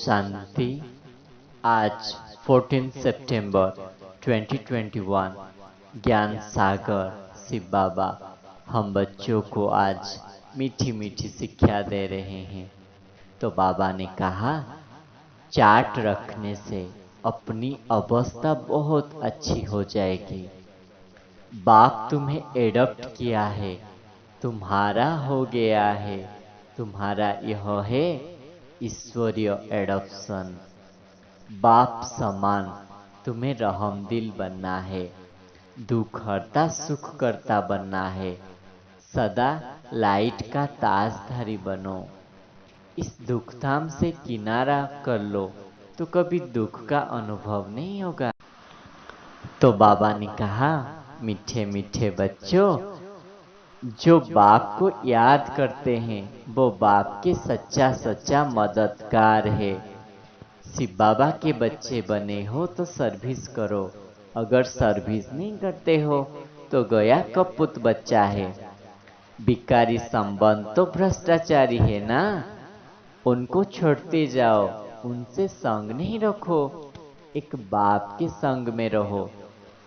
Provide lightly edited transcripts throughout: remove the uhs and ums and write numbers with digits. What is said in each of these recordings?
शांति। आज 14 सितंबर 2021 ज्ञान सागर शिव बाबा हम बच्चों को आज मीठी मीठी शिक्षा दे रहे हैं। तो बाबा ने कहा, चार्ट रखने से अपनी अवस्था बहुत अच्छी हो जाएगी। बाप तुम्हें एडॉप्ट किया है, तुम्हारा हो गया है, तुम्हारा यह है ईश्वरीय एडॉप्शन। बाप समान तुम्हें रहमदिल बनना है, दुख हरता सुख करता बनना है, सदा लाइट का ताजधारी बनो। इस दुखधाम से किनारा कर लो तो कभी दुख का अनुभव नहीं होगा। तो बाबा ने कहा, मीठे मीठे बच्चों, जो बाप को याद करते हैं वो बाप के सच्चा सच्चा मददगार है। शिव बाबा के बच्चे बने हो तो सर्विस करो, अगर सर्विस नहीं करते हो तो गया कपूत बच्चा है। भिखारी संबंध तो भ्रष्टाचारी है ना, उनको छोड़ते जाओ, उनसे संग नहीं रखो, एक बाप के संग में रहो।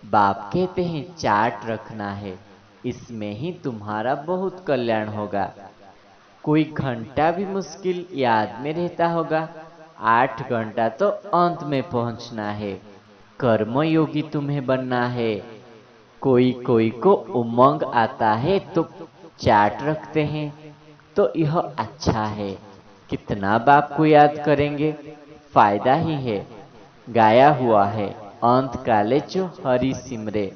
बाप कहते हैं चार्ट रखना है, इसमें ही तुम्हारा बहुत कल्याण होगा। कोई घंटा भी मुश्किल याद में रहता होगा, 8 घंटा तो अंत में पहुंचना है। कर्मयोगी तुम्हें बनना है। कोई कोई को उमंग आता है तो चार्ट रखते हैं, तो यह अच्छा है। कितना बाप को याद करेंगे, फायदा ही है। गाया हुआ है, अंत काले जो हरि सिमरे।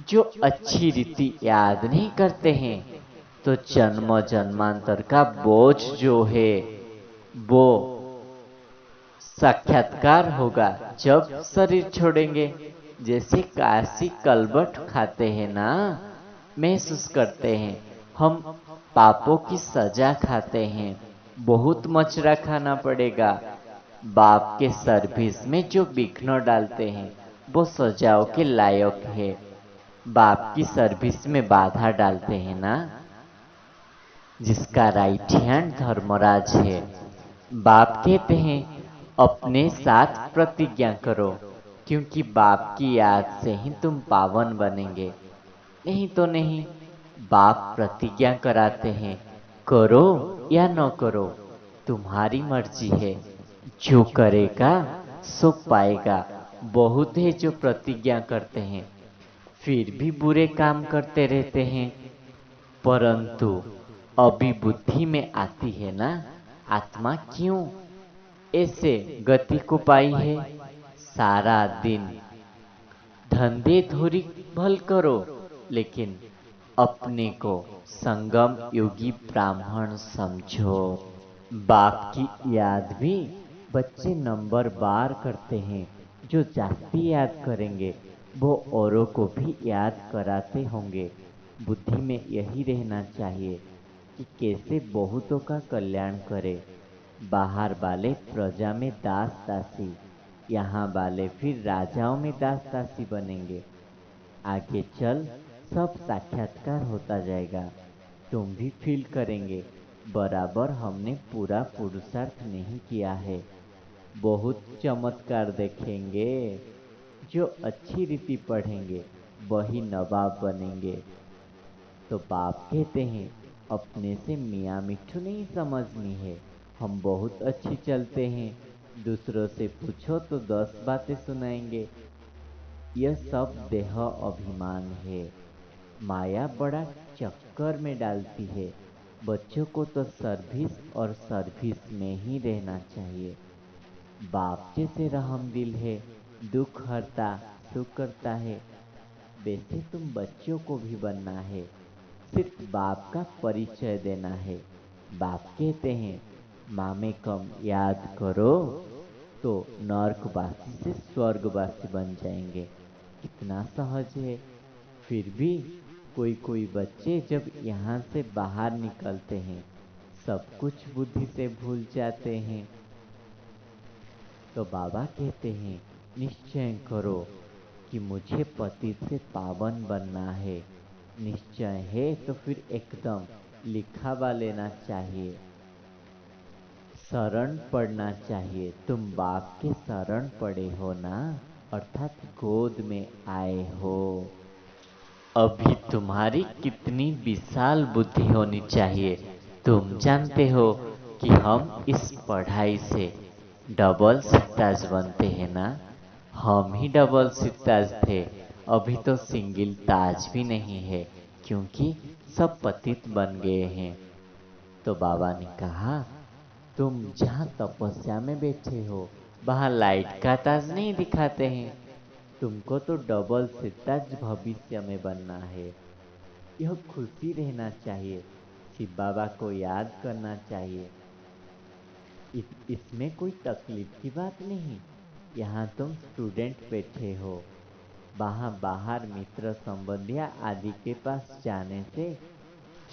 जो अच्छी रीति याद नहीं करते हैं तो जन्म जन्मांतर का बोझ जो है वो साक्षात्कार होगा जब शरीर छोड़ेंगे। जैसे काशी कलबट खाते हैं ना, महसूस करते हैं हम पापों की सजा खाते हैं, बहुत मचरा खाना पड़ेगा। बाप के सर्विस में जो विघ्न डालते हैं वो सजाओं के लायक है। बाप की सर्विस में बाधा डालते हैं ना, जिसका राइट हैंड धर्मराज है। बाप कहते हैं अपने साथ प्रतिज्ञा करो, क्योंकि बाप की याद से ही तुम पावन बनेंगे, नहीं तो नहीं। बाप प्रतिज्ञा कराते हैं, करो या न करो तुम्हारी मर्जी है, जो करेगा सो पाएगा। बहुत है जो प्रतिज्ञा करते हैं फिर भी बुरे काम करते रहते हैं, परंतु अभी बुद्धि में आती है ना, आत्मा क्यों ऐसे गति को पाई है। सारा दिन धंधे धोरी भल करो, लेकिन अपने को संगम योगी ब्राह्मण समझो। बाप की याद भी बच्चे नंबर बार करते हैं, जो जास्ती याद करेंगे वो औरों को भी याद कराते होंगे। बुद्धि में यही रहना चाहिए कि कैसे बहुतों का कल्याण करे। बाहर वाले प्रजा में दास दासी, यहाँ वाले फिर राजाओं में दास दासी बनेंगे। आगे चल सब साक्षात्कार होता जाएगा, तुम भी फील करेंगे बराबर हमने पूरा पुरुषार्थ नहीं किया है। बहुत चमत्कार देखेंगे। जो अच्छी रीति पढ़ेंगे वही नवाब बनेंगे। तो बाप कहते हैं अपने से मियाँ मिट्ठू नहीं समझनी है, हम बहुत अच्छी चलते हैं, दूसरों से पूछो तो 10 बातें सुनाएंगे। यह सब देह अभिमान है, माया बड़ा चक्कर में डालती है। बच्चों को तो सर्विस और सर्विस में ही रहना चाहिए। बाप जैसे रहमदिल है, दुख हरता सुख करता है, वैसे तुम बच्चों को भी बनना है। सिर्फ बाप का परिचय देना है। बाप कहते हैं मामे कम याद करो तो नर्कवासी से स्वर्गवासी बन जाएंगे। कितना सहज है। फिर भी कोई कोई बच्चे जब यहाँ से बाहर निकलते हैं सब कुछ बुद्धि से भूल जाते हैं। तो बाबा कहते हैं निश्चय करो कि मुझे पतित से पावन बनना है। निश्चय है तो फिर एकदम लिखावा लेना चाहिए। शरण पड़ना चाहिए। तुम बाप के शरण पड़े हो ना, अर्थात गोद में आए हो। अभी तुम्हारी कितनी विशाल बुद्धि होनी चाहिए। तुम जानते हो कि हम इस पढ़ाई से डबल सिताज बनते हैं ना। हम ही डबल सिताज थे, अभी तो सिंगल ताज भी नहीं है, क्योंकि सब पतित बन गए हैं। तो बाबा ने कहा, तुम जहाँ तपस्या में बैठे हो वहाँ लाइट का ताज नहीं दिखाते हैं। तुमको तो डबल सिताज भविष्य में बनना है। यह खुशी रहना चाहिए, शिव बाबा को याद करना चाहिए। इसमें कोई तकलीफ की बात नहीं। यहाँ तुम स्टूडेंट बैठे हो, वहाँ बाहर मित्र संबंधिया आदि के पास जाने से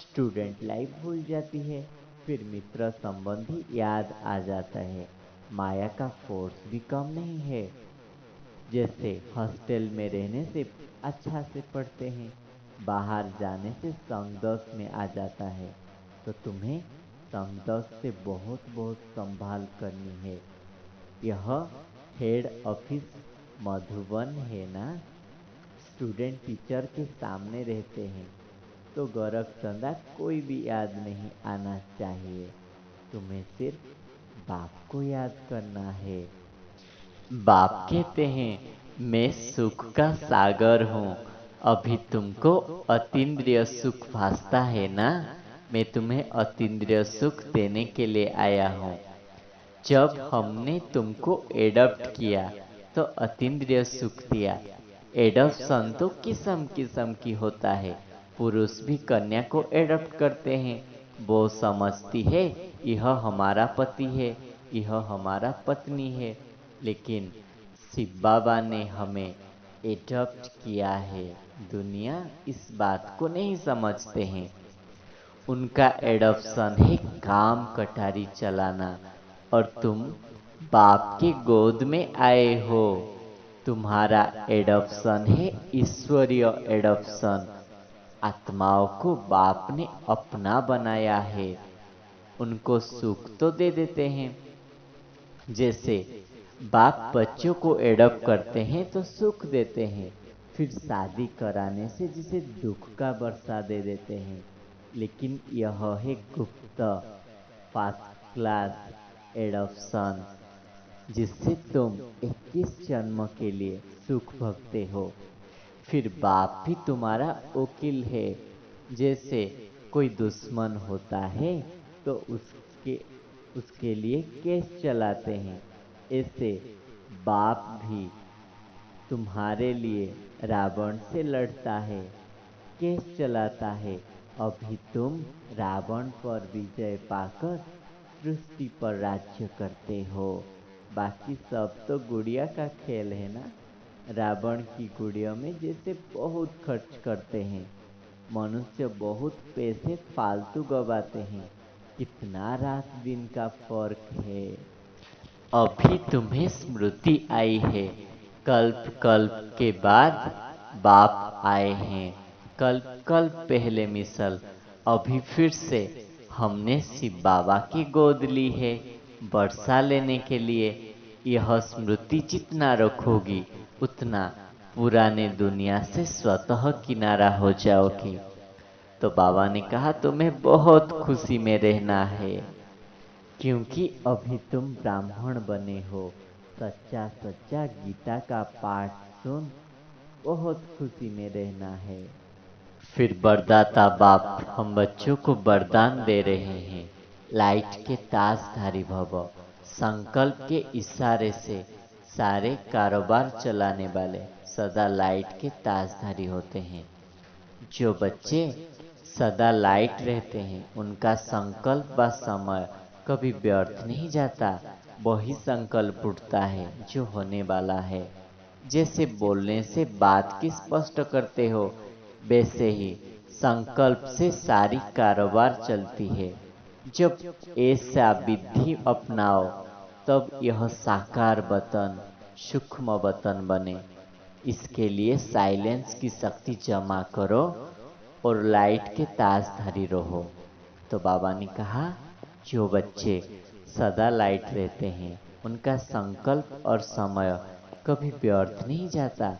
स्टूडेंट लाइफ भूल जाती है, फिर मित्र संबंधी याद आ जाता है। माया का फोर्स भी कम नहीं है। जैसे हॉस्टल में रहने से अच्छा से पढ़ते हैं, बाहर जाने से संगदोष में आ जाता है, तो तुम्हें संगदोष से बहुत बहुत संभाल करनी है। यह हेड ऑफिस मधुबन है ना। स्टूडेंट टीचर के सामने रहते हैं, तो गोरख चंदा कोई भी याद नहीं आना चाहिए। तुम्हें सिर्फ बाप को याद करना है। बाप कहते हैं, मैं सुख का सागर हूँ। अभी तुमको अतीन्द्रिय सुख भासता है ना। मैं तुम्हें अतीन्द्रिय सुख देने के लिए आया हूँ। जब हमने तुमको एडॉप्ट किया तो अतीन्द्रिय सुख दिया। एडॉप्शन तो किस्म किस्म की होता है। पुरुष भी कन्या को एडॉप्ट करते हैं। वो समझती है यह हमारा पति है, यह हमारा पत्नी है। लेकिन शिव बाबा ने हमें एडॉप्ट किया है। दुनिया इस बात को नहीं समझते हैं। उनका एडॉप्शन है काम कटारी चलाना, और तुम बाप के गोद में आए हो। तुम्हारा एडॉप्शन है ईश्वरीय एडॉप्शन। आत्माओं को बाप ने अपना बनाया है। उनको सुख तो दे देते हैं। जैसे बाप बच्चों को एडॉप्ट करते हैं तो सुख देते हैं, फिर शादी कराने से जिसे दुख का वर्षा दे देते हैं। लेकिन यह है गुप्त फर्स्ट क्लास एडॉप्शन, जिससे तुम 21 जन्म के लिए सुख भोगते हो। फिर बाप भी तुम्हारा वकील है। जैसे कोई दुश्मन होता है तो उसके लिए केस चलाते हैं, ऐसे बाप भी तुम्हारे लिए रावण से लड़ता है, केस चलाता है। अभी तुम रावण पर विजय पाकर सृष्टि पर राज्य करते हो। बाकी सब तो गुड़िया का खेल है ना। रावण की गुड़िया में जैसे बहुत खर्च करते हैं, मनुष्य बहुत पैसे फालतू गवाते हैं। कितना रात दिन का फर्क है। अभी तुम्हें स्मृति आई है। कल्प कल्प के बाद बाप आए हैं। कल्प कल्प पहले मिसल, अभी फिर से हमने शिव बाबा की गोद ली है वर्षा लेने के लिए। यह स्मृति जितना रखोगी उतना पुराने दुनिया से स्वतः किनारा हो जाओगी। तो बाबा ने कहा, तुम्हें बहुत खुशी में रहना है, क्योंकि अभी तुम ब्राह्मण बने हो। सच्चा सच्चा गीता का पाठ सुन बहुत खुशी में रहना है। फिर वरदाता बाप हम बच्चों को वरदान दे रहे हैं। लाइट के ताजधारी भव। संकल्प के इशारे से सारे कारोबार चलाने वाले सदा लाइट के ताजधारी होते हैं। जो बच्चे सदा लाइट रहते हैं उनका संकल्प व समय कभी व्यर्थ नहीं जाता। वही संकल्प उठता है जो होने वाला है। जैसे बोलने से बात की स्पष्ट करते हो, वैसे ही संकल्प से सारी कारोबार चलती है। जब ऐसा विधि अपनाओ तब यह साकार वतन सूक्ष्म वतन बने। इसके लिए साइलेंस की शक्ति जमा करो और लाइट के ताजधारी रहो। तो बाबा ने कहा, जो बच्चे सदा लाइट रहते हैं। उनका संकल्प और समय कभी व्यर्थ नहीं जाता।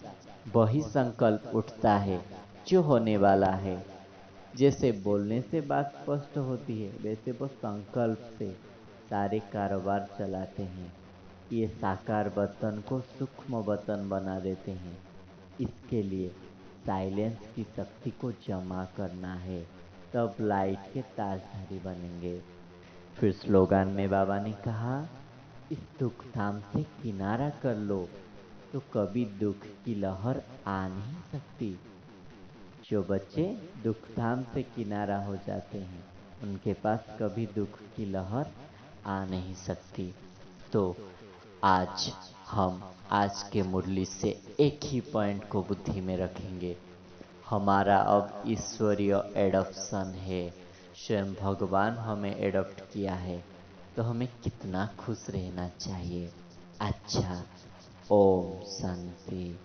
वही संकल्प उठता है जो होने वाला है। जैसे बोलने से बात स्पष्ट होती है, वैसे वो संकल्प से सारे कारोबार चलाते हैं। ये साकार वतन को सूक्ष्म वतन बना देते हैं। इसके लिए साइलेंस की शक्ति को जमा करना है, तब लाइट के ताजधारी बनेंगे। फिर स्लोगन में बाबा ने कहा, इस दुख धाम से किनारा कर लो तो कभी दुख की लहर आ नहीं सकती। जो बच्चे दुख धाम से किनारा हो जाते हैं, उनके पास कभी दुख की लहर आ नहीं सकती। तो आज हम आज के मुरली से एक ही पॉइंट को बुद्धि में रखेंगे। हमारा अब ईश्वरीय एडॉप्शन है। स्वयं भगवान हमें एडॉप्ट किया है, तो हमें कितना खुश रहना चाहिए। अच्छा, ओम शांति।